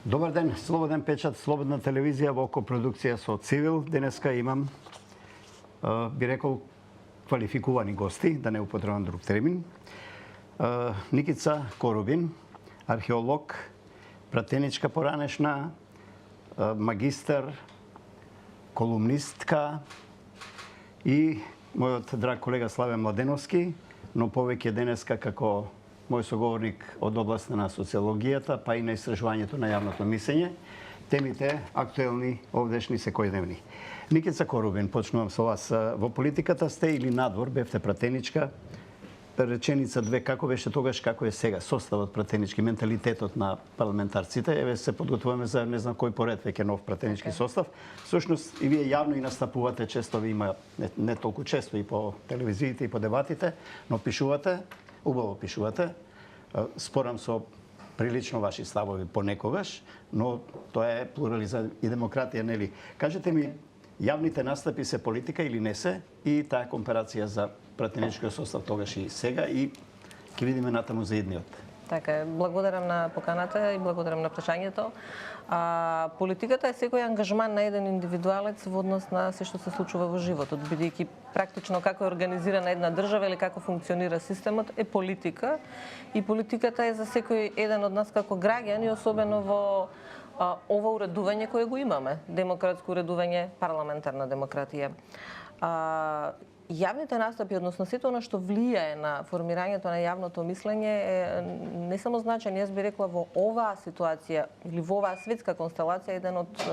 Добар ден, Слободен печат, Слободна телевизија во копродукција со Цивил. Денеска имам, би рекол, квалификувани гости, да не употребам друг термин. Никица Корубин, археолог, пратеничка поранешна, магистар, колумнистка и мојот драг колега Славе Младеновски, но повеќе денеска како мој соговорник од областа на социологијата, па и на истражувањето на јавното мислење, темите актуелни, овдешни, секојдневни. Никица Корубин, почнувам со вас. Во политиката сте или надвор, бевте пратеничка, реченица две, како беше тогаш, како е сега, составот пратенички, менталитетот на парламентарците, еве се подготвуваме за не знам кој поред веќе нов пратенички состав. Всушност и вие јавно и настапувате, често ви има, не толку често и по телевизиите и по дебатите, но пишувате, убаво пишувате, спорам со прилично ваши ставови понекогаш, но тоа е плурализам и демократија, нели? Кажете ми, јавните настапи се политика или не се? И таа компарација за пратеничкиот состав тогаш и сега, и ќе видиме натаму за идниот. Така, благодарам на поканата и благодарам на прашањето. Политиката е секој ангажман на еден индивидуалец во однос на се што се случува во животот, бидејќи практично како е организирана една држава или како функционира системот е политика, и политиката е за секој еден од нас како граѓани, особено во ова уредување кое го имаме, демократско уредување, парламентарна демократија. Јавните настапи, односно сето она што влијае на формирањето на јавното мислење е не само значаен, јас би рекла во оваа ситуација или во оваа светска констелација еден од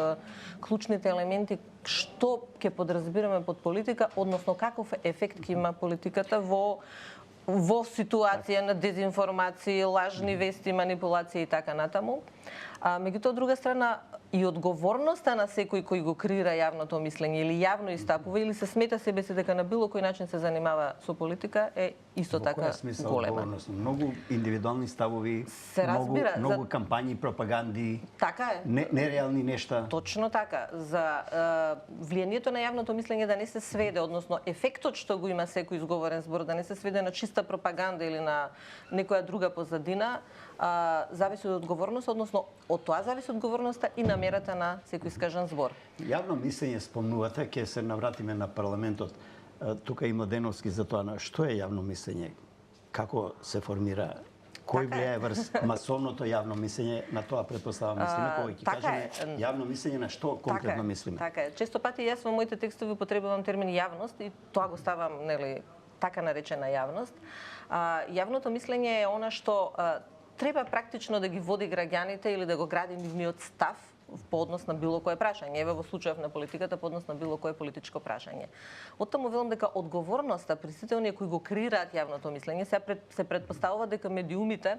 клучните елементи што ќе подразбираме под политика, односно каков ефект ќе има политиката во ситуација на дезинформации, лажни вести, манипулации и така натаму. Меѓутоа, од друга страна, и одговорноста на секој кој го креира јавното мислење или јавно истапува или се смета себе си дека на било кој начин се занимава со политика е исто така голема. Многу индивидуални ставови, многу кампањи, пропаганди, така е. Нереални нешта. Точно така. За влијанието на јавното мислење да не се сведе, односно ефектот што го има секој изговорен збор, да не се сведе на чиста пропаганда или на некоја друга позадина, зависи од одговорност, односно од тоа зависи одговорноста и намерата на секој искажан збор. Јавно мислење спомнувате, ќе се навратиме на парламентот. Тука и Младеновски за тоа, што е јавно мислење? Како се формира? Кој влијае врз масовното јавно мислење? На тоа претпоставам мислиме, кога ќе кажеме јавно мислење, на што конкретно мислиме? Така е. Често пати јас во моите текстови употребувам термин јавност и тоа го ставам, нели, така наречена јавност. Јавното мислење е она што треба практично да ги води граѓаните или да го гради нивниот став по однос на било кое прашање. Еве во случајов на политиката по однос на било кое политичко прашање. Оттаму велам дека одговорноста при сите оние кои го креираат јавното мислење се претпоставува дека медиумите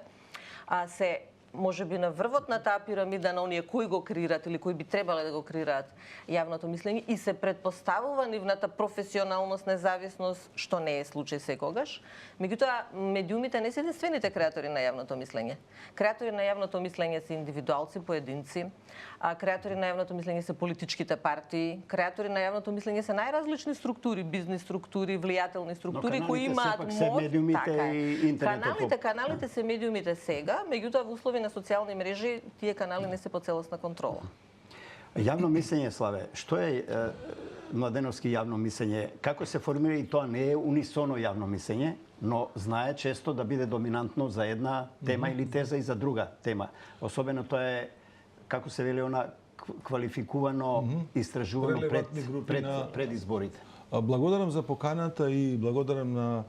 се можеби на врвот на таа пирамида на оние кои го креираат или кои би требале да го креираат јавното мислење и се претпоставува нивната професионалност, независност, што не е случај секогаш. Меѓутоа, медиумите не се единствените креатори на јавното мислење. Креатори на јавното мислење се индивидуалци, поединци, креатори на јавното мислење се политичките партии, креатори на јавното мислење се најразлични структури, бизнис структури, влијателни структури кои имаат моќ. Каналите се медиумите сега, меѓутоа во услови на социјални мрежи тие канали не се под целосна контрола. Јавно мислење, Славе, што е Младеновски јавно мислење? Како се формира, и тоа не е унисоно јавно мислење, но знае често да биде доминантно за една тема или теза и за друга тема. Особено тоа е, како се вели, она квалификувано, истражувано пред изборите. Благодарам за поканата и благодарам на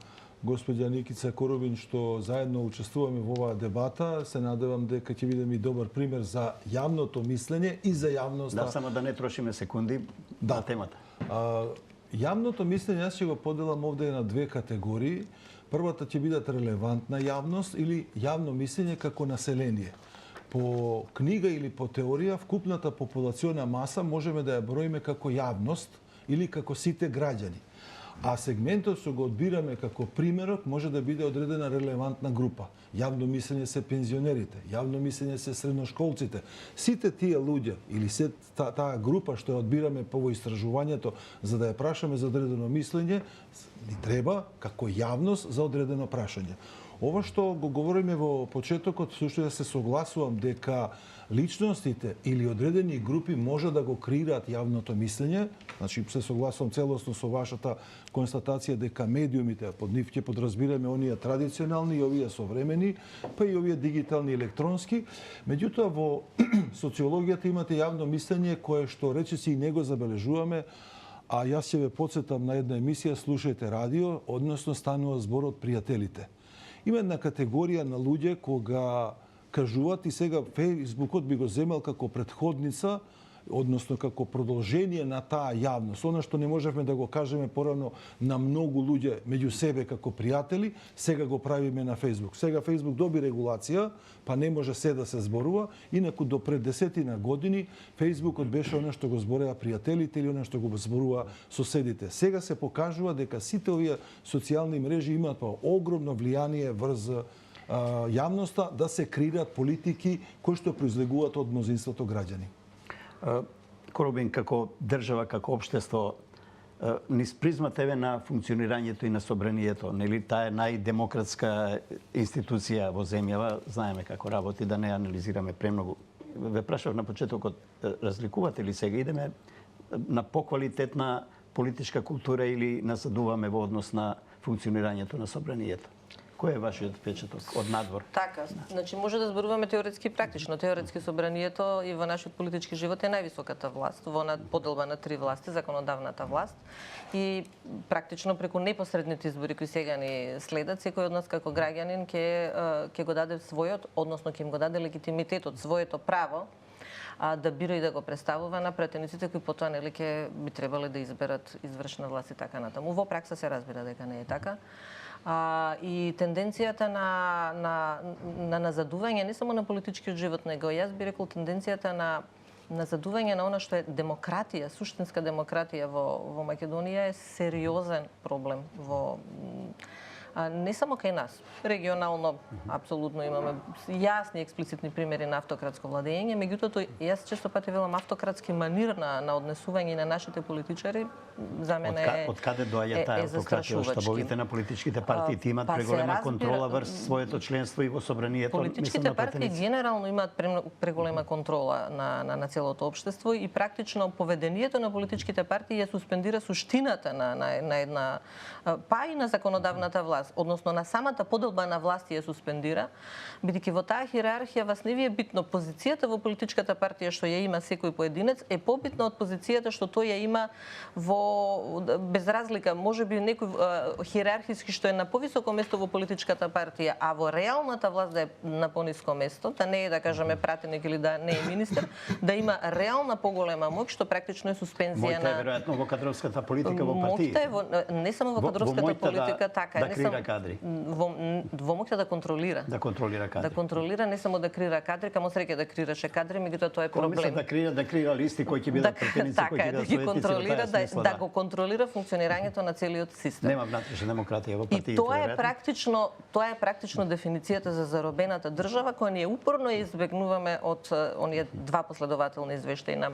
господја Никица Корубин што заедно учествуваме во оваа дебата. Се надевам дека ќе бидеме и добар пример за јавното мислење и за јавноста. Да, само да не трошиме секунди на темата. Јавното мислење јас ќе го поделам овде на две категории. Првата ќе бидат релевантна јавност или јавно мислење како население. По книга или по теорија, вкупната популациона маса можеме да ја броиме како јавност или како сите граѓани. А сегментот што го одбираме како примерот може да биде одредена релевантна група. Јавно мислење се пензионерите, јавно мислење се средношколците. Сите тие луѓе или таа група што ја одбираме по истражувањето за да ја прашаме за одредено мислење, ни треба како јавност за одредено прашање. Ова што го говориме во почетокот, сушто да се согласувам дека личностите или одредени групи може да го креираат јавното мислење. Значи, се согласувам целосно со вашата констатација дека медиумите, под нив ќе подразбираме оние традиционални и овие современи, па и овие дигитални електронски. Меѓутоа, во социологијата имате јавно мислење кое што речиси и не го забележуваме, а јас ќе ве потсетам на една емисија "Слушајте радио", односно станува збор од пријателите. Има една категорија на луѓе кога кажуваат, и сега Фејсбукот би го земел како претходница, односно како продолжение на таа јавност. Она што не можевме да го кажеме порано на многу луѓе меѓу себе како пријатели, сега го правиме на Фејсбук. Сега Фејсбук доби регулација, па не може се да се зборува, инаку до пред 10 години Фејсбукот беше она што го збореа пријателите или она што го зборува соседите. Сега се покажува дека сите овие социјални мрежи имаат огромно влијание врз јавноста да се креираат политики кои што произлегуваат од мнозинството граѓани. Коробин, како држава, како општество, низ призмата еве на функционирањето и на собранието, нели таа е најдемократска институција во земјава, знаеме како работи, да не анализираме премногу. Ве прашав на почетокот, разликувате ли сега идеме на поквалитетна политичка култура или насадуваме во однос на функционирањето на собранието? Кој е вашиот впечаток од надвор? Така, значи може да зборуваме теоретски и практично. Теоретски собранието и во нашиот политички живот е највисоката власт, во поделба на три власти, законодавната власт. И практично преку непосредните избори кои сега ни следат, секој од нас како граѓанин ќе го даде својот, односно ќе им го даде легитимитетот, своето право да бира и да го представува на пратениците кои потоа нели ќе би требале да изберат извршна власт и така натаму. Во пракса се разбира дека не е така. И тенденцијата на назадување не само на политичкиот живот, него јас би рекол тенденцијата на назадување на она што е демократија, суштинска демократија во Македонија е сериозен проблем не само кај нас. Регионално апсолутно имаме јасни експлицитни примери на автократско владење, меѓутоа јас често пати велам автократски манир на однесување на нашите политичари за мене е од каде доаѓа таа автократија? Штабовите на политичките партии имаат преголема контрола врз своето членство и во собранието. Политичките партии генерално имаат преголема контрола на целото општество и практично поведението на политичките партии ја суспендира суштината на една па и на законодавната власт, односно на самата поделба на власт ја суспендира, бидејќи во таа хиерархија вас не ви е битно позицијата во политичката партија што ја има секој поединец, е побитна од позицијата што тој ја има без разлика, можеби некој хиерархиски што е на повисоко место во политичката партија, а во реалната власт да е на пониско место, да не е да кажеме пратеник или да не е министер, да има реална поголема моќ што практично е суспензија на веројатно во кадровската политика во партии. Не само во кадровската политика, така да креира кадри. Во моќта да контролира. Да контролира кадри. Да контролира, не само да креира кадри, камо среќа да креираше кадри, меѓутоа тоа е проблем. Да креира листи кои ќе бидат пратеници, кои ќе бидат советници. Да го контролира функционирањето на целиот систем. Нема внатрешна демократија во партиите. И тоа е практично дефиницијата за заробената држава која ние упорно избегнуваме од оние два последователни извештаи на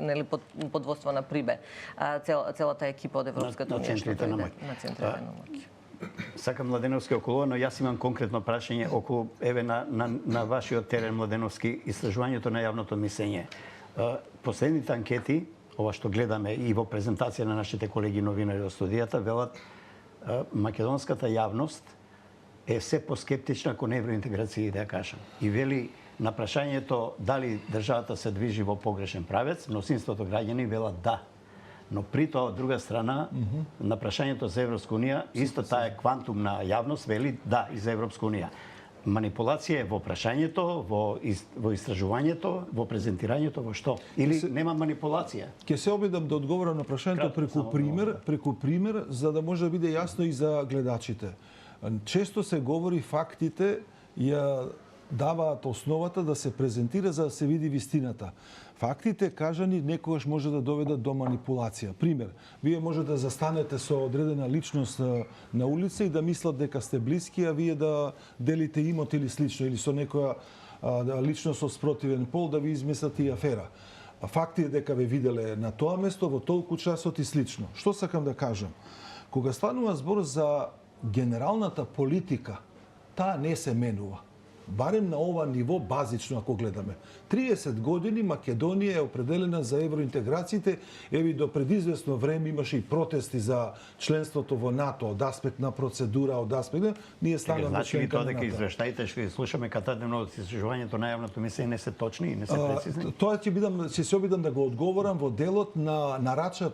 нели под водство на Прибе, целата екипа од Европската унија што дојде на центрите на моќ. Сакам Младеновски околу, но јас имам конкретно прашање околу еве на вашиот терен Младеновски, истражувањето на јавното мислење. Последните анкети, ова што гледаме и во презентација на нашите колеги новинари од студијата, велат македонската јавност е се поскептична кон евроинтеграција, да ја кажам. И вели на прашањето дали државата се движи во погрешен правец, мнозинството граѓани велат да. Но при тоа, од друга страна, на прашањето за Европска унија, исто таа квантум на јавност вели да и за Европска унија. Манипулација е во прашањето, во истражувањето, во презентирањето, во што? Или нема манипулација? Ќе се обидам да одговорам на прашањето преку пример, за да може да биде јасно и за гледачите. Често се говори фактите ја даваат основата да се презентира за да се види вистината. Фактите кажани некогаш може да доведат до манипулација. Пример, вие може да застанете со одредена личност на улица и да мислат дека сте блиски, а вие да делите имот или слично, или со некоја личност од спротивен пол да ви измислат и афера. Факти е дека ве виделе на тоа место во толку часот и слично. Што сакам да кажам? Кога станува збор за генералната политика, таа не се менува. барем на ова ниво базично ако гледаме. 30 години Македонија е определена за евроинтеграциите, еви до предизвестно време имаше и протести за членството во НАТО, од аспект на процедура, од аспект ние станавме значи ли членка тоа на дека НАТО. извештаите што ги слушаме катедно од истражувањето на јавното мислење не се точни и не се прецизни? Тоа ќе се обидам да го одговорам во делот на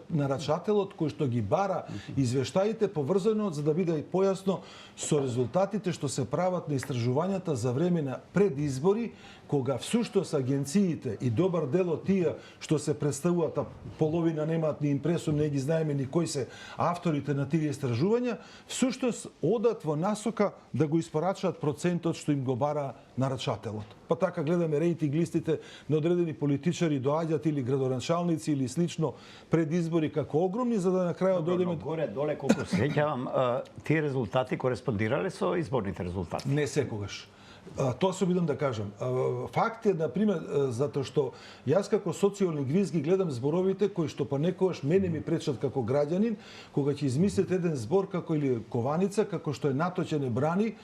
нарачателот кој што ги бара извештаите поврзано за да биде и појасно со резултатите што се прават на истражувањата за време на предизбори, кога всуштост агенциите и добар дел од тие што се представуваат, а половина немаат ни импресум, не ги знаеме ни кои се авторите на тие истражувања, всуштост одат во насока да го испорачаат процентот што им го бара нарачателот. Па така гледаме рейтинг листите на одредени политичари доаѓаат или градоначалници или слично пред избори како огромни, за да на крајот дојдеме горе доле колку се сеќавам, тие резултати кореспондирале со изборните резултати. не секогаш. Тоа се обидам да кажам. Факт е, например, затоа што јас како социолингвист ги гледам зборовите кои што понекогаш мене ми пречат како граѓанин, кога ќе измислите еден збор како или кованица, како што е НАТО ќе не брани,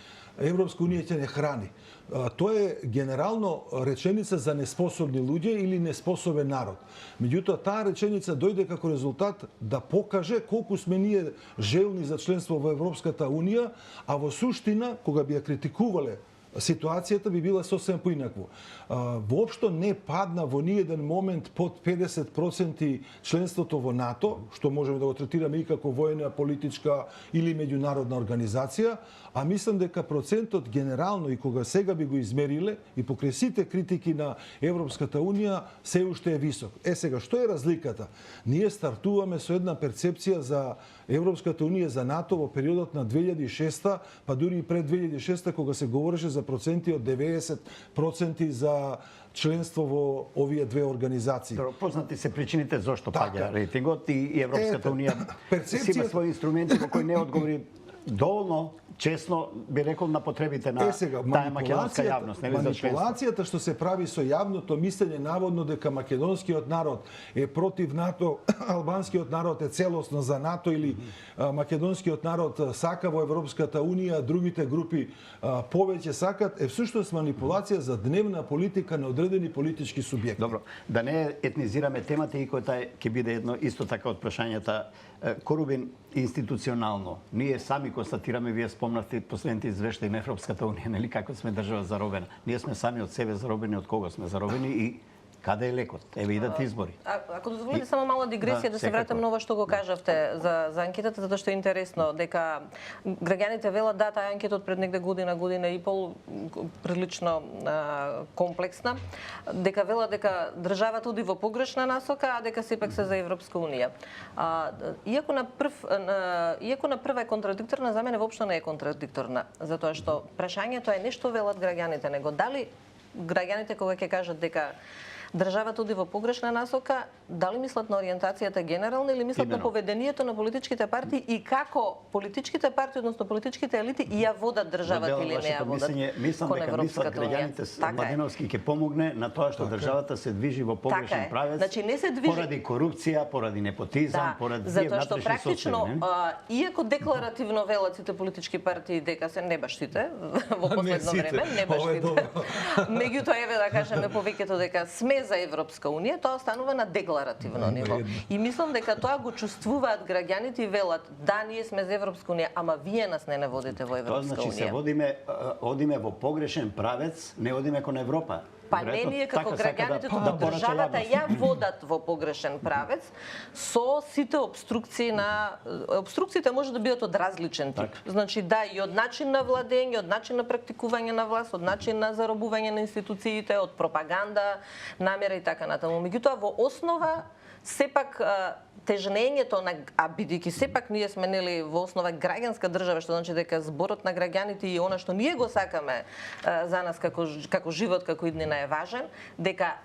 Европска унија ќе не храни. Тоа е генерално реченица за неспособни луѓе или неспособен народ. Меѓутоа, таа реченица дојде како резултат да покаже колку сме ние желни за членство во Европската унија, а во суштина, кога би ја критикувале ситуацијата би била сосем поинакво. Воопшто не падна во ниеден момент под 50% членството во НАТО, што можеме да го третираме и како војна, политичка или меѓународна организација, а мислам дека процентот генерално и кога сега би го измериле и покрај сите критики на Европската унија се уште е висок. Сега, што е разликата? Ние стартуваме со една перцепција за Европската унија, за НАТО во периодот на 2006, па дури и пред 2006, кога се говореше за проценти од 90% за членство во овие две организации. Познати се причините зошто Така. паѓа рейтингот и Европската унија перцепцијата- си има своји инструменти во кои не одговори доволно честно, би рекол, на потребите на сега, таа македонска јавност, нели за членство. манипулацијата што се прави со јавното мислење наводно дека македонскиот народ е против НАТО, албанскиот народ е целосно за НАТО или македонскиот народ сака во Европската унија, другите групи повеќе сакат, е всушност манипулација за дневна политика на одредени политички субјекти. Добро, да не етнизираме темата и кој тај ќе биде едно исто така од прашањата корупен институционално. Ние сами констатираме, вие спомнавте последните извештаи на Европската унија, нели како сме држава заробена. Ние сме сами од себе заробени, од кого сме заробени и каде е лекот? Еве идат избори. Ако дозволите само мала дигресија да се вратам на ова што го кажавте за анкетата, затоа што е интересно дека граѓаните велат да таа анкета од пред негде година и пол прилично комплексна, дека велат дека државата оди во погрешна насока, а дека сепак се за Европска унија. Иако на прва е контрадикторна, за мене воопшто не е контрадикторна, затоа што прашањето е не што велат граѓаните, него дали граѓаните кога ќе кажат дека државата оди во погрешна насока, дали мислат на ориентацијата генерално или мислат на поведението на политичките партии и како политичките партии, односно политичките елити ја водат државата или не ја водат Мислам кон дека мислат Европската унија. граѓаните Младеновски ќе помогне на тоа што државата се движи во погрешен правец. Значи не се движи поради корупција, поради непотизам, поради затоа што внатрешни практично соци, иако декларативно велат сите политички партии дека се не баш сите во последно сите. време, не баш Ова е сите. добро. Меѓутоа еве да кажеме повеќето дека сме за Европска унија, тоа останува на декларативно ниво. И мислам дека тоа го чувствуваат граѓаните и велат да, ние сме за Европска унија, ама вие нас не водите во Тоа Европска значи се унија. одиме во погрешен правец, не одиме кон Европа. Па не ние како граѓаните, туку државата ја водат во погрешен правец со сите обструкции на обструкциите може да бидат од различен тип. Значи да, и од начин на владење, од начин на практикување на власт, од начин на заробување на институциите, од пропаганда, намера и така натаму. Меѓутоа во основа сепак тежнењето на, а бидејќи сепак ние сме нели во основа граѓанска држава, што значи дека зборот на граѓаните и она што ние го сакаме за нас како живот, како иднина е важен, дека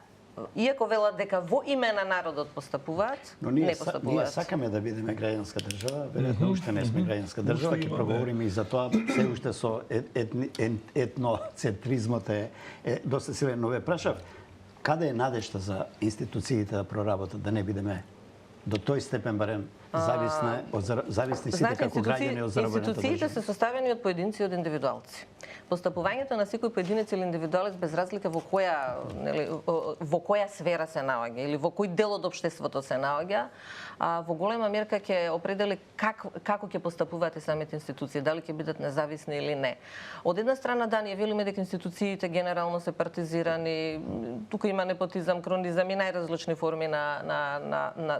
иако велат дека во име на народот постапуваат, но не ние постапуваат. сакаме да бидеме граѓанска држава, веројатно уште не сме граѓанска држава, ќе проговориме и за тоа, се уште со етноцентризмот е доста силен, но ве прашав, каде е надежта за институциите да проработат, да не бидеме до тој степен барем зависни сите како граѓани од заробената институциите држава. се составени од поединци и од индивидуалци. Постапувањето на секој поединец или индивидуалец без разлика во која сфера се наоѓа или во кој дел од општеството се наоѓа, во голема мерка ќе определи како ќе постапуваат и самите институции, дали ќе бидат независни или не. Од една страна, да, ние велиме дека институциите генерално се партизирани, тука има непотизам, кронизам и најразлични форми на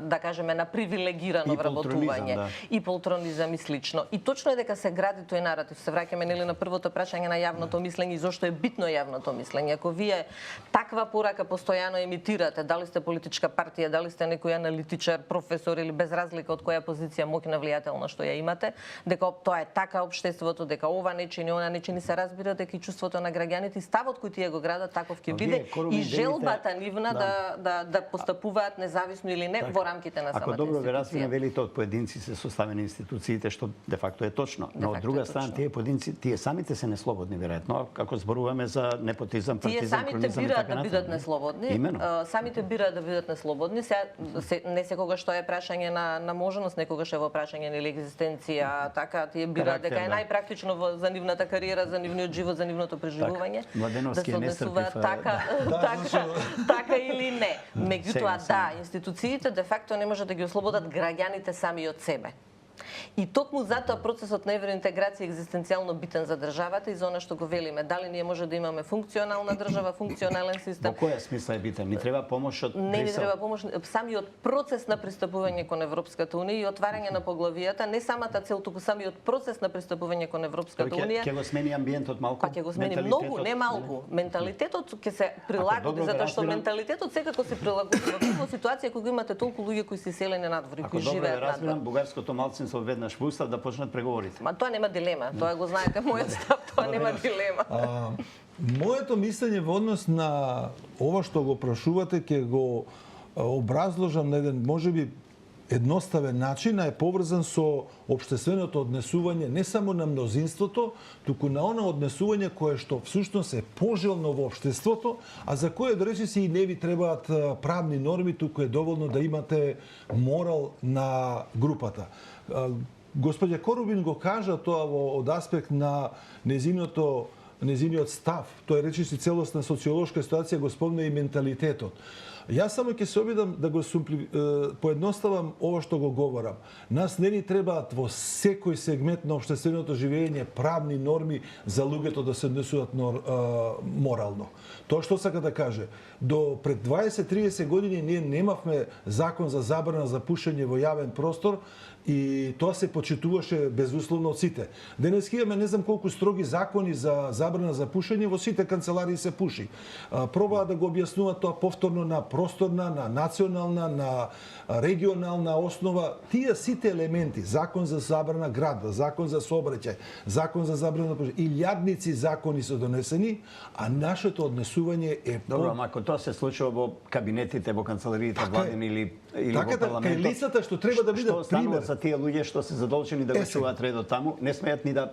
да кажеме на привилегирано вработување и полтронизам и слично. И точно е дека се гради тој наратив. Се враќаме нели на првото прашање на јавното мислење и зошто е битно јавното мислење. Ако вие таква порака постојано емитирате, дали сте политичка партија, дали сте некој аналитичар, професор или без разлика од која позиција моќна влијателна што ја имате, дека тоа е така општеството, дека ова не чини, она не чини, се разбира дека и чувството на граѓаните и ставот кој тие го градат таков ќе биде и желбата нивна да постапуваат независно или не во рамките на самата институција. Ако добро ве разбирам, велите од поединци се составени институциите, што де факто е точно. Но од друга страна, тие поединци, тие самите се неслободни, веројатно, како зборуваме за непотизам, партизам, кронизам и така натаму. Тие самите бираат да бидат неслободни. Самите бираат да бидат неслободни. Не секогаш тоа е прашање на можност, некогаш е во прашање на екзистенција, така тие бираат дека е најпрактично за нивната кариера, за нивниот живот, за нивното преживување. Да се однесуваат така или не. Меѓутоа, да, институциите де факто не може да ги ослободат граѓаните сами од себе. И токму затоа процесот на евроинтеграција е екзистенцијално битен за државата и за она што го велиме. Дали ние може да имаме функционална држава, функционален систем? Во која смисла е битен? Ни треба помош од Брисел? Не ни треба помош. Самиот процес на пристапување кон Европската унија и отварање на поглавијата, не самата цел, туку самиот процес на пристапување кон Европската унија. Ќе го смени амбиентот малку? Па ќе го смени многу, не малку. Менталитетот ќе се прилагоди, затоа што менталитетот секако се прилагоди во ситуација кога имате толку луѓе кои се иселени надвор и кои живеат надвор. Разбирам, бугарското малцинство веднаш во устав да почнат преговорите. Ма тоа нема дилема, тоа го знаете мојот став, тоа нема дилема. Моето мислење во однос на ова што го прашувате ќе го образложам на еден можеби едноставен начин, а е поврзан со општественото однесување не само на мнозинството, туку на она однесување кое што всушност е пожелно во општеството, а за кое да речи и не ви требаат правни норми, туку е доволно да имате морал на групата. Господја Корубин го кажа тоа од аспект на незиниот став. Тој речиси целосна социолошка ситуација го спомна и менталитетот. Јас само ќе се обидам да го поедноставам ова што го говорам. Нас не ни требаат во секој сегмент на општественото живење правни норми за луѓето да се однесуваат морално. Тоа што сака да каже, до пред 20-30 години ние немавме закон за забрана за пушење во јавен простор и тоа се почитуваше безусловно од сите. Денес имаме не знам колку строги закони за забрана за пушење, во сите канцеларии се пуши. Пробаа да го објаснуваат тоа повторно на просторна, на национална, на регионална основа. Тие сите елементи, закон за забрана градба, закон за сообраќај, закон за забрана пушење, илјадници закони се донесени, а нашето однесување е Добро, ама ако тоа се случува во кабинетите, во канцелариите владини или во парламентот. Така, лицата што треба да биде пример за тие луѓе што се задолжени да го чуваат редот таму, не смеат ни да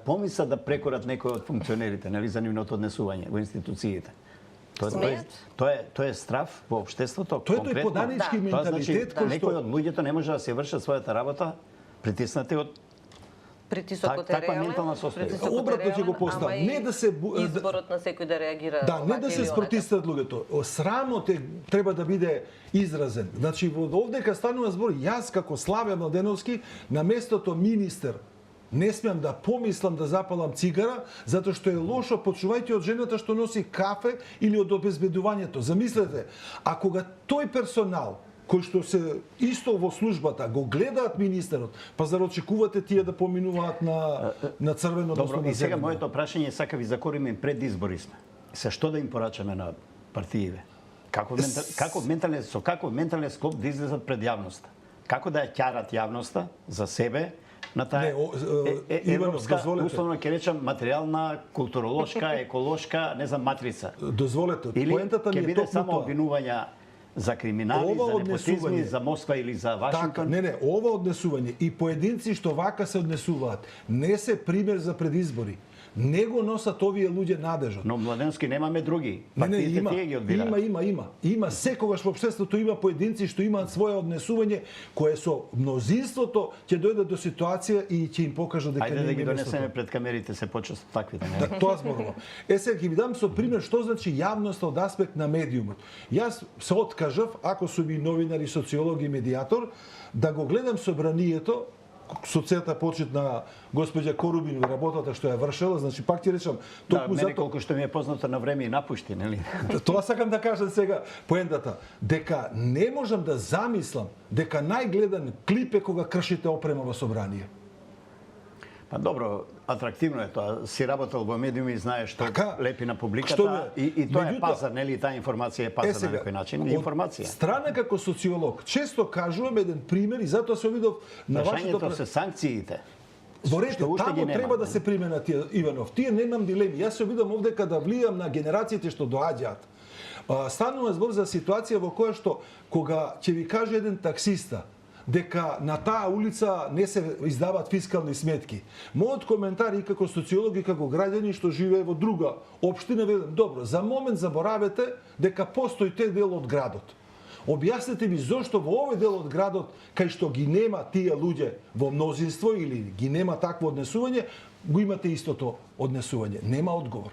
помислат да прекорат некој од функционерите, нели, за нивното однесување во институциите. Тоа е страв во општеството. Тоа е тој поданички менталитет кој што некој од луѓето не може да се вршат својата работа притиснати од притисокот е реален. Обратно ќе го поставам. Не да се изборот на секој да реагира. Да, не да се спротивстват луѓето. Срамот треба да биде изразен. Значи овдека станува збор, јас како Славе Младеновски на местото министер не смеам да помислам да запалам цигара, затоа што е лошо, почувајте од жената што носи кафе или од обезбедувањето. Замислете, а кога тој персонал кои што се исто во службата го гледаат министерот, па зар очекувате тие да поминуваат на црвено? Добро, и сега моето прашање сака ви закориме пред избори сме. Се што да им порачаме на партиите? Каков ментален склоп да излезат пред јавноста? Како да ја ќарат јавноста за себе на таа европска, условно ќе речам, материјална, културолошка, еколошка, не знам, матрица. Дозволете, поентата ми е токму тоа. Или ќе биде само обвинувања за криминали, за непотизми, за Москва или за Вашингтон? Така, ова однесување и поединци што вака се однесуваат не се пример за предизбори. Не го носат овие луѓе надежот. Но Младеновски немаме други. Не, Партиите тие ги одбираат. Има секогаш во општеството има поединци што имаат свое однесување кое со мнозинството ќе дојдат до ситуација и ќе им покажат дека Ајде да не ги им е местото. донесеме пред камерите се почесто таквите, не? Да, тоа зборувам. Сега ќе ви дам со пример што значи јавноста од аспект на медиумот. Јас се откажав, ако сум и новинар и социолог и медиатор, да го гледам собранието со целта почит на госпоѓа Корубин во работата што ја вршела, значи пак ти речам, Да, мене колку што ми е познато на време и напушти, нели? Тоа сакам да кажам сега, поентата, дека не можам да замислам дека најгледан клип е кога кршите опрема во собрание. Па добро, атрактивно е тоа. Си работел во медиуми и знаеш што Така, лепи на што публиката не- и тоа е меѓутоа- пазар, нели? Таа информација е пазар на некој начин. Информација. Страна како социолог, често кажувам еден пример и затоа се обидов на вашето Прашањето се санкциите. Во ред, Што уште ги таму нема, треба да не? се применат тие, Иванов. Тие немам дилеми. Јас се обидам овдека да влијам на генерациите што доаѓаат. Станува збор за ситуација во која што кога ќе ви каже еден таксиста дека на таа улица не се издаваат фискални сметки. Мојот коментар и како социолог и како граѓани што живее во друга општина велам, добро, за момент заборавете дека постои тој дел од градот. Објаснете ми зошто во овој дел од градот кај што ги нема тие луѓе во мнозинство или ги нема такво однесување, го имате истото однесување. Нема одговор.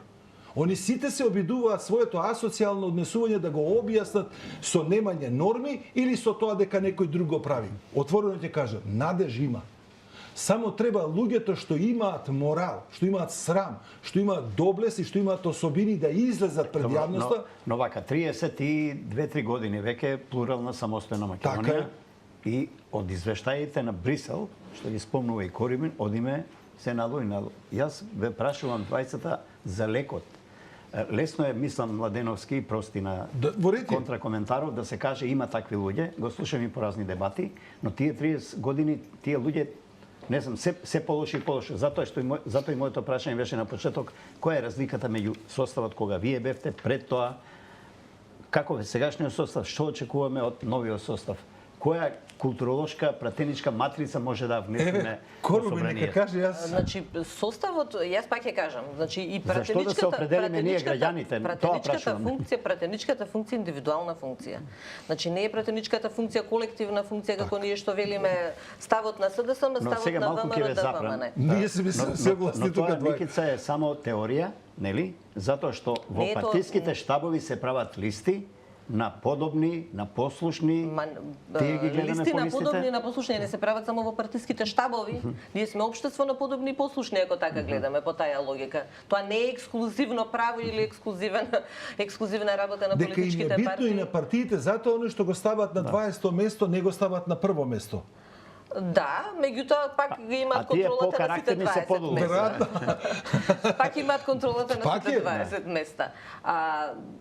Они сите се обидуваат своето асоцијално однесување да го објаснат со немање норми или со тоа дека некој друг го прави. Отворено ќе кажам, надеж има. Само треба луѓето што имаат морал, што имаат срам, што имаат доблес и што имаат особини да излезат пред јавноста. Но вака 32-3 години веќе плурална самостојна Македонија Така и од извештаите на Брисел, што ги спомнува и Корибин, одиме се надолу и надолу. Јас ве прашувам двајцата за лекот. Лесно е, мислам, Младеновски, прости на во ред е. контракоментаров, да се каже има такви луѓе, го слушам и по разни дебати, но тие 30 години, тие луѓе, не знам, се полоши и полоши. Затоа и моето прашање беше на почеток, која е разликата меѓу составот кога вие бевте, пред тоа, каков е сегашниот состав, што очекуваме од новиот состав? Која културолошка, пратеничка матрица може да внесеме во Корубин нека собранието? каже јас. Значи составот, јас пак ќе кажам, значи и Зашто да се определиме ние граѓаните? Тоа прашувам. Пратеничката функција е индивидуална функција. Значи не е пратеничката функција колективна функција како ние што велиме ставот на СДСМ, Но ставот сега на малку ќе ве ВМРО, запрам. ДПМН. Ние сме согласни Но тоа, тука двајца. Никица, е само теорија, нели? Затоа што во Не е тоа- партиските штабови се прават листи на подобни, на послушни. Тие ги гледаме листи по на листите. подобни и на послушни не се прават само во партиските штабови. Ние сме општество на подобни и послушни, ако така гледаме по таа логика. Тоа не е ексклузивно право или ексклузивна работа на Дека им е политичките битно и партии. на партиите, затоа оно што го стават на 20-то место, не го стават на прво место. Да, меѓутоа пак ги имаат тие контролата на сите по-карактерни се 20 подолу. места. Пак имаат контролата на Пак сите е, 20 места.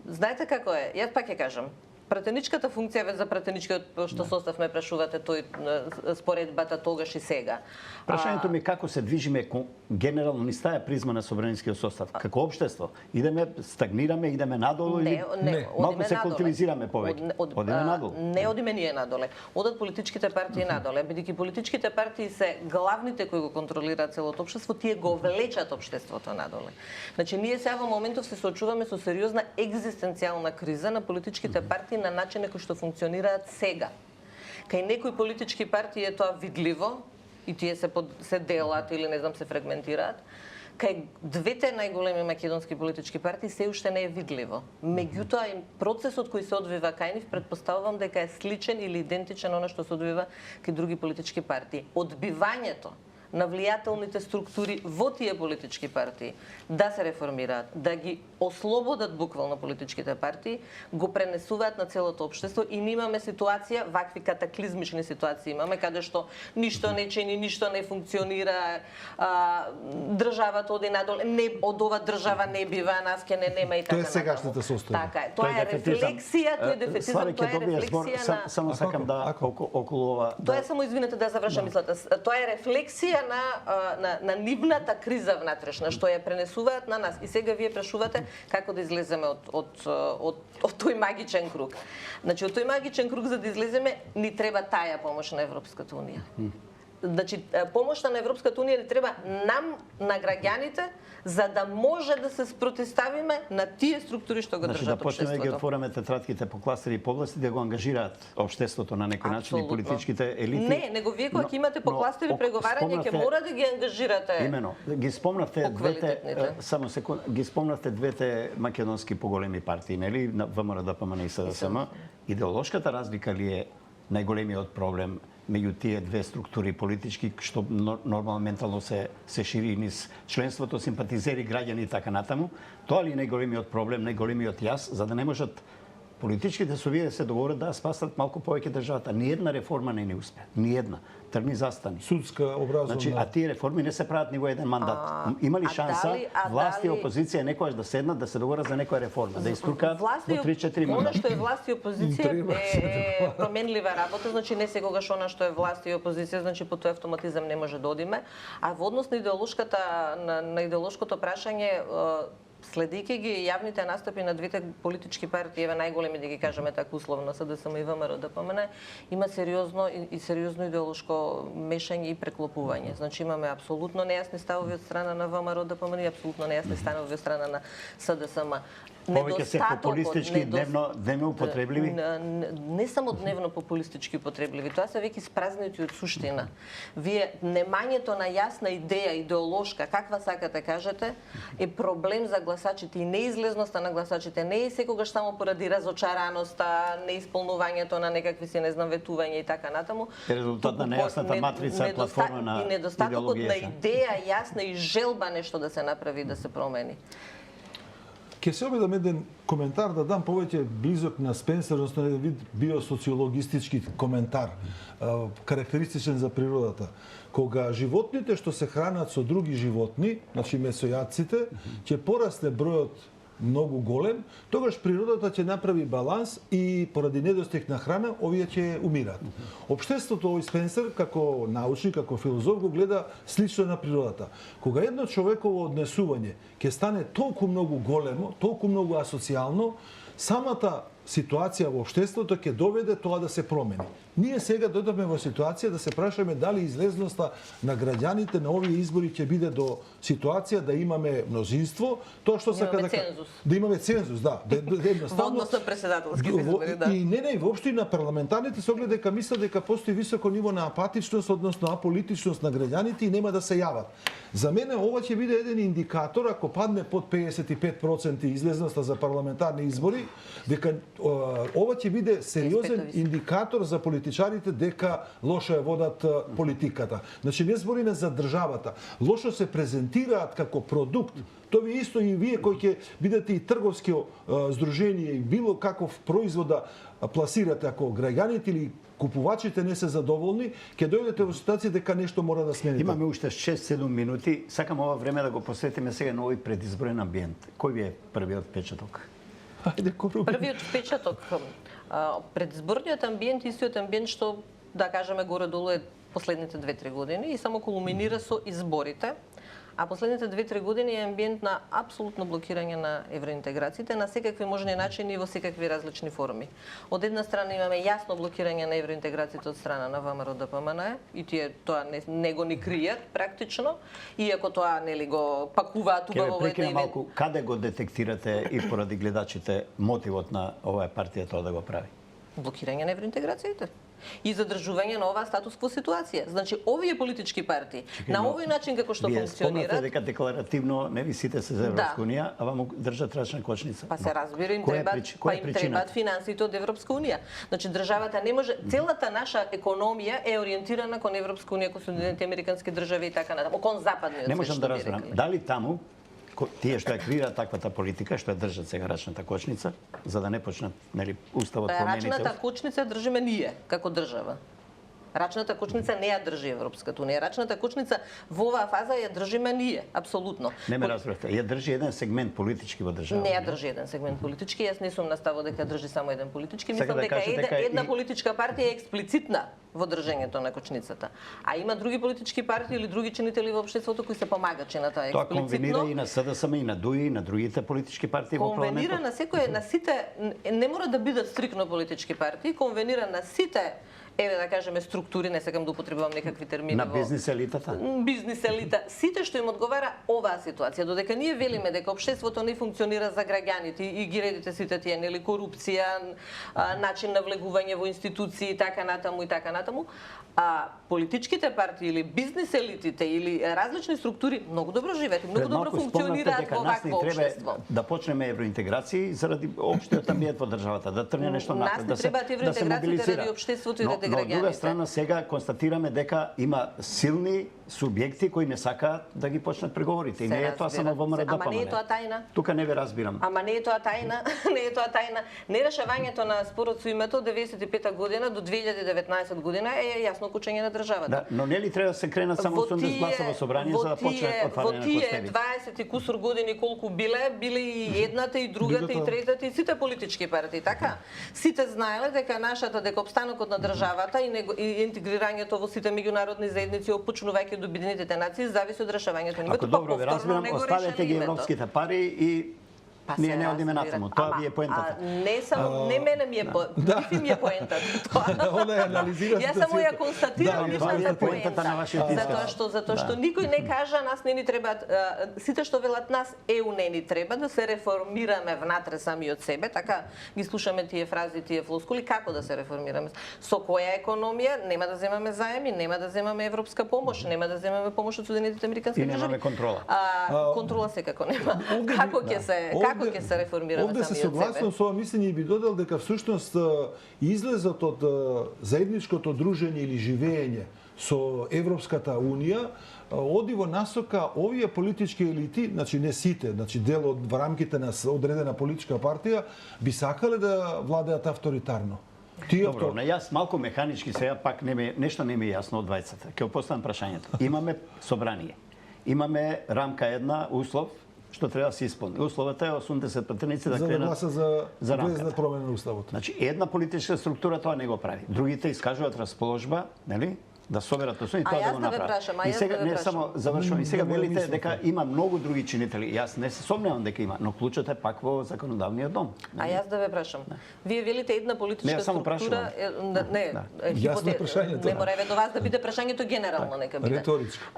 Знаете како е? Јас пак ќе кажам. Пратеничката функција за пратеничкиот што состав ме прашувате тој споредбата тогаш и сега. Прашањето ми е како се движиме генерално низ таа призма на собранискиот состав. Како општество, идеме, стагнираме, идеме надолу или малку одиме се надоле. култивизираме повеќе. Одиме надолу. Не одиме ние надоле. Одат политичките партии надоле, бидејќи политичките партии се главните кои го контролираат целото општество, тие го влечат општеството надоле. Значи ние сега во моментов се соочуваме со сериозна екзистенцијална криза на политичките партии на начин кој што функционираат сега. Кај некои политички партии е тоа видливо и тие се делат или не знам се фрагментираат. Кај двете најголеми македонски политички партии се уште не е видливо. Меѓутоа, процесот кој се одвива кај нив, предпоставувам дека е сличен или идентичен она што се одвива кај други политички партии. Одбивањето на влијателните структури во тие политички партии да се реформираат, да ги ослободат буквално политичките партии, го пренесуваат на целото општество и ние имаме ситуација, вакви катаклизмични ситуации имаме, каде што ништо не чини, ништо не функционира, државата оди надоле, не од ова држава не бива, нас ке не нема и така. Тоа е сегашната состојба. Така е, тоа е рефлексија, тоа е дефетизам, тоа е рефлексија на Само сакам да околу ова. Тоа е само, извинете да завршам мислата. Тоа е рефлексија на нивната криза внатрешна, што ја пренесуваат на нас. И сега вие прашувате како да излеземе од тој магичен круг. Значи, од тој магичен круг за да излеземе, ни треба таја помош на Европската Унија. Значи, помошта на Европската унија ни треба нам, на граѓаните, за да може да се спротивставиме на тие структури што го Значи, држат да почнеме да ги општеството. отвораме тетратките по кластери и погласи, да го ангажираат општеството на некој начин и политичките елити. Не, него вие кога ќе имате по кластери преговарање, ќе мора да ги ангажирате. Имено, ги спомнавте двете, поквалитетните. само секунд, ги спомнавте двете македонски поголеми партии, нели, на ВМРО, ДПМН и СДСМ. Идеолошката разлика ли е најголемиот проблем меѓу тие две структури политички, што нормално ментално се шири низ членството, симпатизери, граѓани и така натаму? Тоа ли е најголемиот проблем, најголемиот јас, за да не можат политичките совие да се договорат да спасат малку повеќе државата? Ни една реформа не успе. Ни една. Тргни застани. Судска образовна. Значи, а тие реформи не се прават ни во еден мандат. Има ли шанса власт и опозиција некогаш да седнат да се договорат за некоја реформа, да искрукаат во 3-4 Она мандати? што е власт и опозиција е променлива работа, значи не секогаш она што е власт и опозиција, значи по тој автоматизам не може да одиме. А во однос на идеолошкото прашање, следејќи ги јавните настапи на двете политички партии, еве најголеми да ги кажеме така условно, СДСМ и ВМРО ДПМН, има сериозно идеолошко мешање и преклопување. Значи имаме апсолутно нејасни ставови од страна на ВМРО ДПМН и апсолутно нејасни ставови од страна на СДСМ. Повеќе се популистички, дневно употребливи? Не само дневно популистички употребливи, тоа се веќе испразнети од суштина. Вие немањето на јасна идеја, идеолошка, каква сакате кажете, е проблем за гласачите и неизлезноста на гласачите не е секогаш само поради разочараноста, неисполнувањето на некакви си не знам ветувања и така натаму. Е резултат на нејасната матрица, платформа на и недостатокот на идеологијата. идеја јасна и желба нешто да се направи, да се промени. Ке се обидам еден коментар да дам повеќе близок на Спенсер, односно еден вид биосоциологистички коментар, карактеристичен за природата. Кога животните што се хранат со други животни, значи месојадците, ќе порасне бројот многу голем, тогаш природата ќе направи баланс и поради недостиг на храна овие ќе умираат. Општеството овој Спенсер како научник, како филозоф го гледа слично на природата. Кога едно човеково однесување ќе стане толку многу големо, толку многу асоцијално, самата ситуација во општеството ќе доведе тоа да се промени. Ние сега дојдовме во ситуација да се прашаме дали излезноста на граѓаните на овие избори ќе биде до ситуација да имаме мнозинство, тоа што сака да имаме цензус, да, Во однос на претседателски избори, да. И не воопшто и на парламентарните се огледа дека мислат дека постои високо ниво на апатичност, односно аполитичност на граѓаните и нема да се јават. За мене ова ќе биде еден индикатор, ако падне под 55% излезноста за парламентарни избори, дека ова ќе биде сериозен индикатор за политичарите дека лошо ја водат политиката. Значи не збориме за државата. Лошо се презентираат како продукт. Тоа ви исто и вие кои ќе бидете и трговски здружение и било каков производ да пласирате, ако граѓаните или купувачите не се задоволни, ќе дојдете во ситуација дека нешто мора да смените. Имаме уште 6-7 минути. Сакам ова време да го посветиме сега на овој предизборен амбиент. Кој ви е првиот впечаток? Ајде, првиот впечаток, предизборниот амбиент, истиот амбиент што, да кажеме, горе-долу е последните 2-3 години и само кулминира со изборите. А последните 2-3 години е амбиент на апсолутно блокирање на евроинтеграциите на секакви можни начини и во секакви различни форми. Од една страна имаме јасно блокирање на евроинтеграциите од страна на ВМРО ДПМН и тие тоа не го ни кријат практично, иако тоа нели го пакуваат убаво во една малку, каде го детектирате и поради гледачите мотивот на оваа партија тоа да го прави? Блокирање на евроинтеграциите и задржување на оваа статус-кво ситуација. Значи, овие политички партии, на овој начин како што функционираат... Вие спомнате дека декларативно не висите се за Европска унија, а вам држат рачна кочница. Па се разбира, им требаат финансите од Европска унија. Значи, државата не може... Целата наша економија е ориентирана кон Европска унија, кон Соединените американски држави и така натаму, кон западниот свет. Не можам да разберам. Дали таму тие што ја креираат таквата политика, што ја држат сега рачната кочница, за да не почнат, нели, уставот промените. Рачната кочница држиме ние како држава. Рачната кочница не ја држи Европската унија. Рачната кочница во оваа фаза ја држиме ние, апсолутно. Не ме разбравте. Ја држи еден сегмент политички во државата. Не ја држи еден сегмент политички. Јас не сум на ставот дека држи само еден политички. Мислам дека една политичка партија е експлицитна во држењето на кочницата. А има други политички партии или други чинители во општеството кои се помагачи на тоа експлицитно. Тоа конвенира и на СДСМ и на ДУИ и на другите политички партии во парламентот. Конвенира на секој, на сите, не мора да бидат стрикно политички партии, конвенира на сите еве да кажеме структури, не сакам да употребувам некакви термини на бизнис елитата. Бизнис елита, сите што им одговара оваа ситуација, додека ние велиме дека општеството не функционира за граѓаните и ги редите сите тие, нели, корупција, начин на влегување во институции, така натаму и така натаму, а политичките партии или бизнис елитите или различни структури многу добро живеат и многу добро функционираат во вакво општество. Да почнеме евроинтеграции заради општиот амбиент во државата, да тргне нешто напред, да се евроинтеграциите ради општеството и ради граѓаните. Но од друга страна сега констатираме дека има силни субјекти кои не сакаат да ги почнат преговорите. И не е тоа само ВМРО да Ама не е тоа тајна. Тука не ве разбирам. Ама не е тоа тајна, не е тоа тајна. Нерешавањето на спорот со името од 95 година до 2019 година е јасно кучење на државата. Да, но нели треба да се кренат само 80 гласа во собрание за да почне отварање на костеви? Во тие 20 и кусур години колку биле и едната и другата и третата и сите политички партии, така? Сите знаеле дека обстанокот на државата и интегрирањето во сите меѓународни заедници опочнувајќи до Обединетите нации зависи од решавањето на името, Ако добро ве разбирам, оставете ги европските пари и ние не одиме натаму. Тоа ви е поентата. Не само, не мене ми е ми е поентата. Она е анализира Јас само ја констатирам нивната поентата на вашиот исказ. Затоа што никој не кажа нас не ни треба, сите што велат нас ЕУ не ни треба да се реформираме внатре сами од себе, така ги слушаме тие фрази, тие флоскули, како да се реформираме? Со која економија? Нема да земаме заеми, нема да земаме европска помош, нема да земаме помош од Соединетите американски држави. И немаме контрола. Контрола секако нема. Како ќе се реформираме овде се согласувам со ова мислење и би додал дека всушност излезот од заедничкото дружење или живење со Европската унија оди во насока овие политички елити, значи не сите, значи дел од во рамките на одредена политичка партија би сакале да владеат авторитарно. Добро, на јас малку механички сега пак нешто не ми е јасно од двајцата. Ќе поставам прашањето. Имаме собрание. Имаме рамка една, услов што треба да се исполни. Условата е 80 пратеници да кренат за да гласа за рамката. промена на уставот. Значи една политичка структура тоа не го прави. Другите искажуваат расположба, нели? Да соберат и тоа да го направат. И сега не само завршувам, и сега велите дека има многу други чинители. Јас не се сомневам дека има, но клучот е пак во законодавниот дом. А јас да ве прашам. Вие велите една политичка структура, не, не мора до вас да биде прашањето генерално нека биде.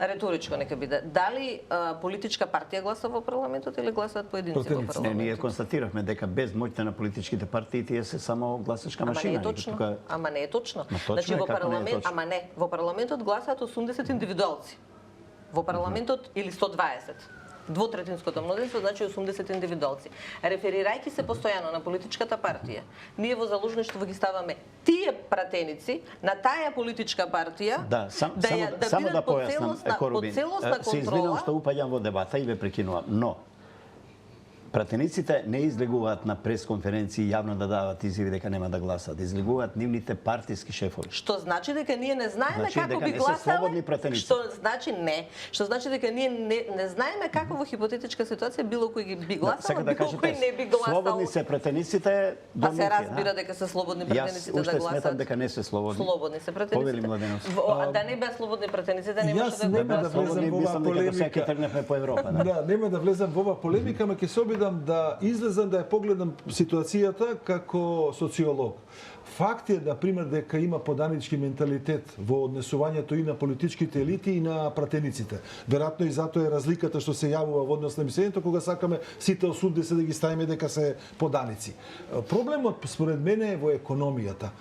Реторичко нека биде. Дали политичка партија гласа во парламентот или гласаат поединци во парламентот? Не, ние констатиравме дека без моќта на политичките партии тие се само гласачка машина. Ама не е точно. Значи во парламент, ама не, во парламентот гласаат 80 индивидуалци. Во парламентот или 120. Двотретинското мнозинство значи 80 индивидуалци. Реферирајќи се постојано на политичката партија, ние во заложништво ги ставаме тие пратеници на таа политичка партија само да појаснам, Корубин, се извинам што упаѓам во дебата и ве прекинувам, но пратениците не излегуваат на пресконференции јавно да дават изјави дека нема да гласат. Излегуваат нивните партиски шефови. Што значи дека ние не знаеме како би гласале? Што значи не? Што значи дека ние не знаеме како во хипотетичка ситуација било кој би гласал, било кој не би гласал. Слободни се пратениците. Па се разбира дека се слободни пратениците да гласат. Јас уште сметам дека не се слободни. Слободни се пратениците. Да не беа слободни пратениците, не може да беа слободни. Мислам дека секој тргнавме по Европа. Да, нема да влезам во ова полемика, ама ќе се обидам да излезам да ја погледам ситуацијата како социолог. Факт е, например, дека има поданички менталитет во однесувањето и на политичките елити и на пратениците. Веројатно и затоа е разликата што се јавува во однос на мислењето кога сакаме сите 80 да ги ставиме дека се поданици. Проблемот според мене е во економијата.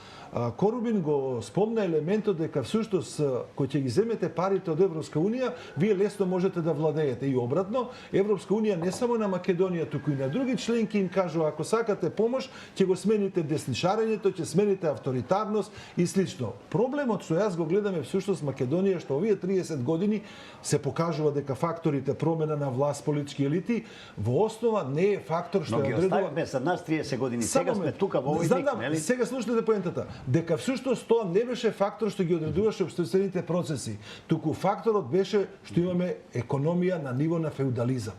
Корубин го спомна елементот дека всушност кој ќе ги земете парите од Европска унија, вие лесно можете да владеете и обратно. Европска унија не само на Македонија, туку и на други членки им кажува ако сакате помош, ќе го смените деснишарењето, ќе смените авторитарност и слично. Проблемот што јас го гледаме всушност Македонија што овие 30 години се покажува дека факторите промена на власт, политички елити во основа не е фактор што ја одредува. Но ги за нас 30 години. Сега сме тука во овој миг, нели? Сега слушнете поентата. Дека всушност тоа не беше фактор што ги одредуваше општествените процеси, туку факторот беше што имаме економија на ниво на феудализам.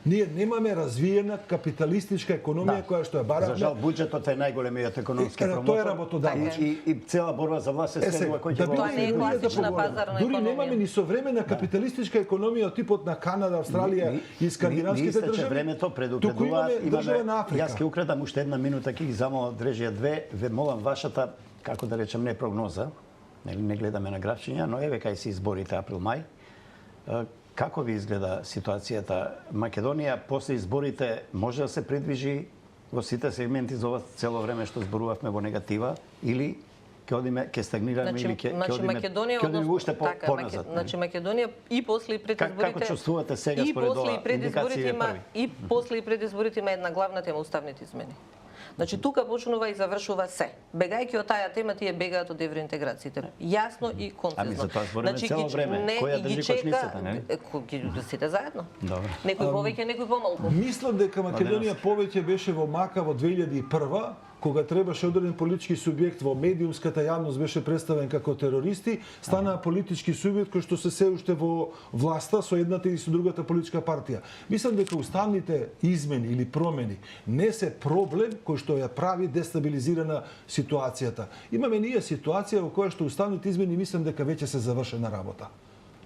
Ние немаме развиена капиталистичка економија која што ја бараме. За жал буџетот е најголемиот економски промотор. Тоа е работодавач. И цела борба за власт се сведува кој ќе тоа не е класична пазарна економија. Дури немаме ни современа капиталистичка економија од типот на Канада, Австралија и скандинавските држави. Времето предупредуваат, имаме јас ќе украдам уште една минута, ќе ги замолам дрежија две, ве молам вашата, како да речем, не прогноза, Не гледаме на графчиња, но еве кај се изборите април-мај. Како ви изгледа ситуацијата? Македонија после изборите може да се придвижи во сите сегменти за ова цело време што зборувавме во негатива или ќе стагнираме или ќе одиме уште поназад? Значи Македонија и после и пред изборите. Како чувствувате сега според ова? И после и пред изборите има една главна тема уставните измени. Значи тука почнува и завршува се. Бегајќи од таа тема тие бегаат од евроинтеграциите. Јасно и концизно. Ами за тоа збориме цело време. Која држи кочницата, нели? Сите заедно. Добро. Некој повеќе, некој помалку. Мислам дека Македонија повеќе беше во мака во 2001, кога требаше одреден политички субјект во медиумската јавност беше представен како терористи, стана политички субјект кој што се уште во власта со едната или со другата политичка партија. Мислам дека уставните измени или промени не се проблем кој што ја прави дестабилизирана ситуацијата. Имаме ние ситуација во која што уставните измени мислам дека веќе се завршена работа.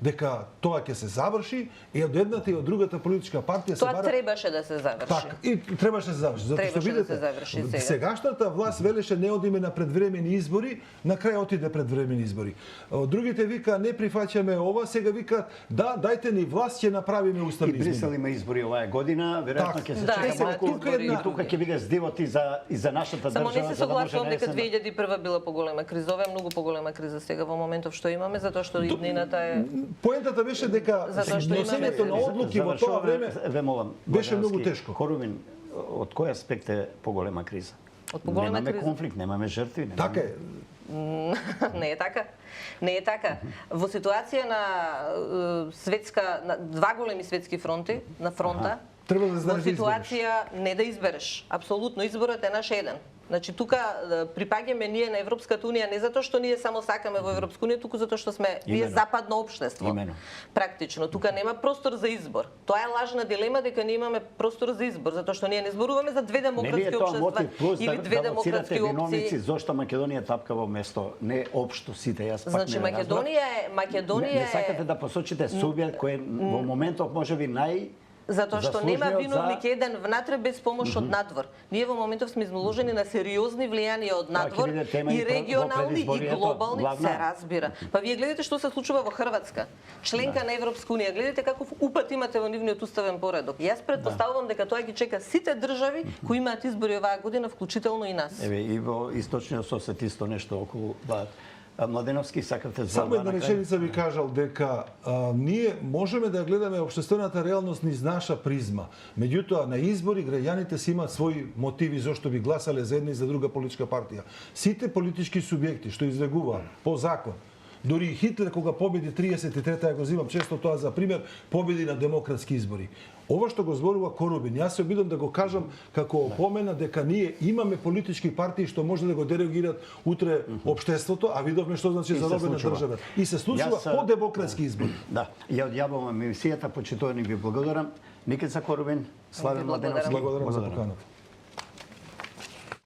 Дека тоа ќе се заврши и од едната и од другата политичка партија се бара... Тоа требаше да се заврши. Така, и требаше да се заврши. Затоа што видите, сегашната власт велеше не одиме на предвремени избори, на крај отиде предвремени избори. Другите вика не прифаќаме ова, сега викаат да, дајте ни власт, ќе направиме уставни измени. И Брисел има избори оваа година, веројатно ќе се чека малку и тука ќе биде здивот и за нашата држава. Само не се согласувам дека 2001 била поголема криза, ова е многу поголема криза сега во моментов што имаме, затоа што иднината е Поентата беше дека носењето на одлуки во тоа време беше многу тешко. Корумин, од кој аспект е поголема криза? Од поголема криза. Немаме конфликт, немаме жртви. Така е. Не е така. Не е така. Во ситуација на два големи светски фронти, на фронта, во ситуација не да избереш. Апсолутно, изборот е наш еден. Значи тука припаѓаме ние на Европската унија не затоа што ние само сакаме во Европска унија, туку затоа што сме ние западно општество. Практично тука нема простор за избор. Тоа е лажна дилема дека ние имаме простор за избор, затоа што ние не зборуваме за две демократски општества или две демократски опции. Зошто Македонија тапка во место, не општо сите, јас пак значи, не разбрав. Македонија не сакате да посочите субјект кој во моментов можеби затоа што нема виновник еден внатре без помош од надвор. Ние во моментов сме изложени на сериозни влијанија од надвор и регионални и глобални, се разбира. Па вие гледате што се случува во Хрватска, членка на Европска унија, гледате каков упат имате во нивниот уставен поредок. Јас претпоставувам дека тоа ги чека сите држави кои имаат избори оваа година, вклучително и нас. Еве и во источниот сосед исто нешто околу Младеновски, сакавте збор. Само една реченица ви кажал дека ние можеме да гледаме општествената реалност низ наша призма. Меѓутоа на избори граѓаните си имаат своји мотиви зошто би гласале за една и за друга политичка партија. Сите политички субјекти што излегуваат по закон, дури и Хитлер кога победи 33-та, ја го зимам често тоа за пример, победи на демократски избори. Ова што го зборува Корубин, јас се обидам да го кажам како опомена дека ние имаме политички партии што може да го дерогираат утре општеството, а видовме што значи заробена држава. И се случува по демократски избори. Да, ја одјавувам емисијата, почитувани ви благодарам. Никица Корубин, Славе Младеновски. Благодарам за поканата.